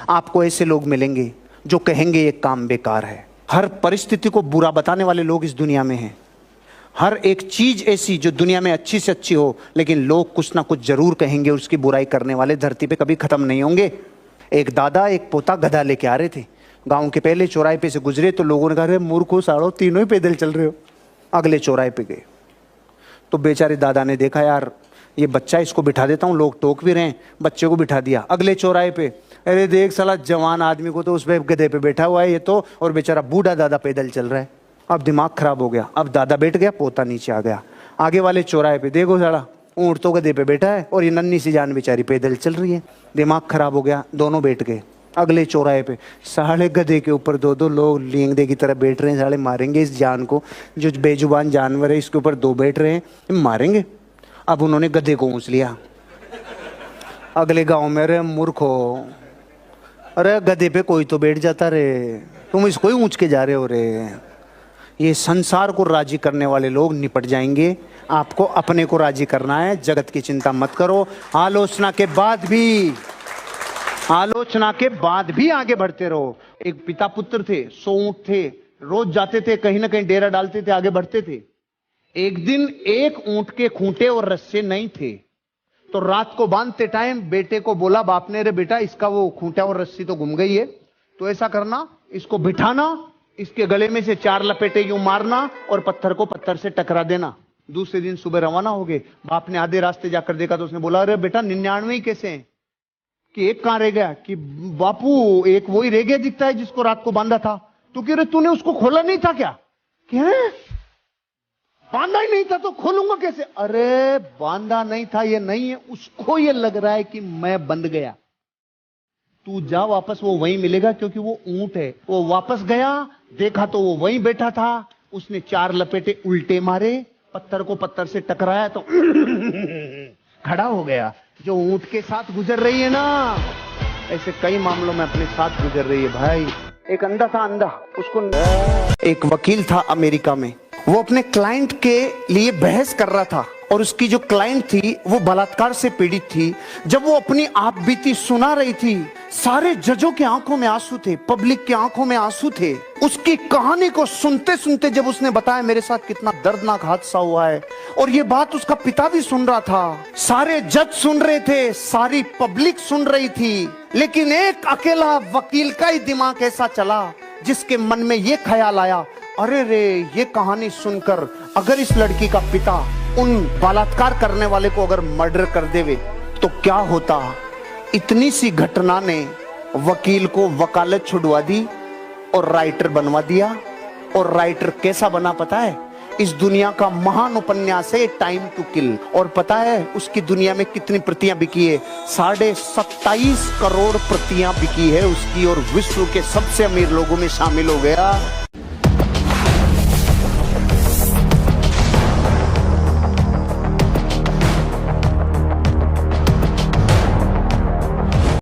आपको ऐसे लोग मिलेंगे जो कहेंगे ये काम बेकार है। हर परिस्थिति को बुरा बताने वाले लोग इस दुनिया में हैं। हर एक चीज ऐसी जो दुनिया में अच्छी से अच्छी हो, लेकिन लोग कुछ ना कुछ जरूर कहेंगे। उसकी बुराई करने वाले धरती पे कभी खत्म नहीं होंगे। एक दादा एक पोता गधा लेके आ रहे थे, गांव के पहले चौराहे पे से गुजरे तो लोगों ने कहा, अरे मूर्खो साड़ो, तीनों ही पैदल चल रहे हो। अगले चौराहे पे गए तो बेचारे दादा ने देखा, यार ये बच्चा, इसको बिठा देता हूँ, लोग टोक भी रहे हैं, बच्चे को बिठा दिया। अगले चौराहे पे, अरे देख साला जवान आदमी को तो उस पे गधे पे बैठा हुआ है ये तो, और बेचारा बूढ़ा दादा पैदल चल रहा है। अब दिमाग खराब हो गया। अब दादा बैठ गया, पोता नीचे आ गया। आगे वाले चौराहे पे देखो साला ऊँट तो गधे पे बैठा है और ये नन्ही सी जान बेचारी पैदल चल रही है। दिमाग खराब हो गया, दोनों बैठ गए। अगले चौराहे पे साले गधे के ऊपर दो दो लोग लींगदे की तरह बैठ रहे हैं। साले मारेंगे इस जान को, जो बेजुबान जानवर है इसके ऊपर दो बैठ रहे हैं, मारेंगे। अब उन्होंने गधे को ऊंच लिया। अगले गांव में, अरे मूर्खो, अरे गधे पे कोई तो बैठ जाता रे, तुम इसको ही ऊंच के जा रहे हो रे। ये संसार को राजी करने वाले लोग निपट जाएंगे। आपको अपने को राजी करना है। जगत की चिंता मत करो। आलोचना के बाद भी आगे बढ़ते रहो। एक पिता पुत्र थे, 100 ऊंट थे, रोज जाते थे कहीं ना कहीं डेरा डालते थे, आगे बढ़ते थे। एक दिन एक ऊंट के खूंटे और रस्से नहीं थे, तो रात को बांधते टाइम बेटे को बोला बाप ने, रे बेटा इसका वो खूंटा और रस्सी तो गुम गई है, तो ऐसा करना, इसको बिठाना, इसके गले में से 4 लपेटे यूं मारना और पत्थर को पत्थर से टकरा देना। दूसरे दिन सुबह रवाना हो गए। बाप ने आधे रास्ते जाकर देखा तो उसने बोला, अरे बेटा 99 ही कैसे हैं, कि एक कहां रह गया? कि बापू एक वही रह गया दिखता है जिसको रात को बांधा था। तो कह रहे तूने उसको खोला नहीं था क्या? क्या बांधा ही नहीं था तो खोलूंगा कैसे? अरे बांधा नहीं था, ये नहीं है, उसको ये लग रहा है कि मैं बंध गया। तू जा वापस, वो वहीं मिलेगा, क्योंकि वो ऊंट है। वो वापस गया, देखा तो वो वहीं बैठा था। उसने 4 लपेटे उल्टे मारे, पत्थर को पत्थर से टकराया तो खड़ा हो गया। जो ऊंट के साथ गुजर रही है ना, ऐसे कई मामलों में अपने साथ गुजर रही है भाई। एक अंधा था, अंधा, उसको एक वकील था अमेरिका में, वो अपने क्लाइंट के लिए बहस कर रहा था और उसकी जो क्लाइंट थी वो बलात्कार से पीड़ित थी। जब वो अपनी आप बीती सुना रही थी, सारे जजों की आंखों में आंसू थे, पब्लिक की आंखों में आंसू थे। उसकी कहानी को सुनते सुनते जब उसने बताया मेरे साथ कितना दर्दनाक हादसा हुआ है, और ये बात उसका पिता भी सुन रहा था, सारे जज सुन रहे थे, सारी पब्लिक सुन रही थी, लेकिन एक अकेला वकील का ही दिमाग ऐसा चला जिसके मन में ये ख्याल आया, अरे रे ये कहानी सुनकर अगर इस लड़की का पिता उन बलात्कार करने वाले को अगर मर्डर कर देवे तो क्या होता। इतनी सी घटना ने वकील को वकालत छुड़वा दी और राइटर बनवा दिया। और राइटर कैसा बना पता है? इस दुनिया का महान उपन्यास है टाइम टू किल। और पता है उसकी दुनिया में कितनी प्रतियां बिकी है? 27.5 करोड़ प्रतियां बिकी है उसकी, और विश्व के सबसे अमीर लोगों में शामिल हो गया।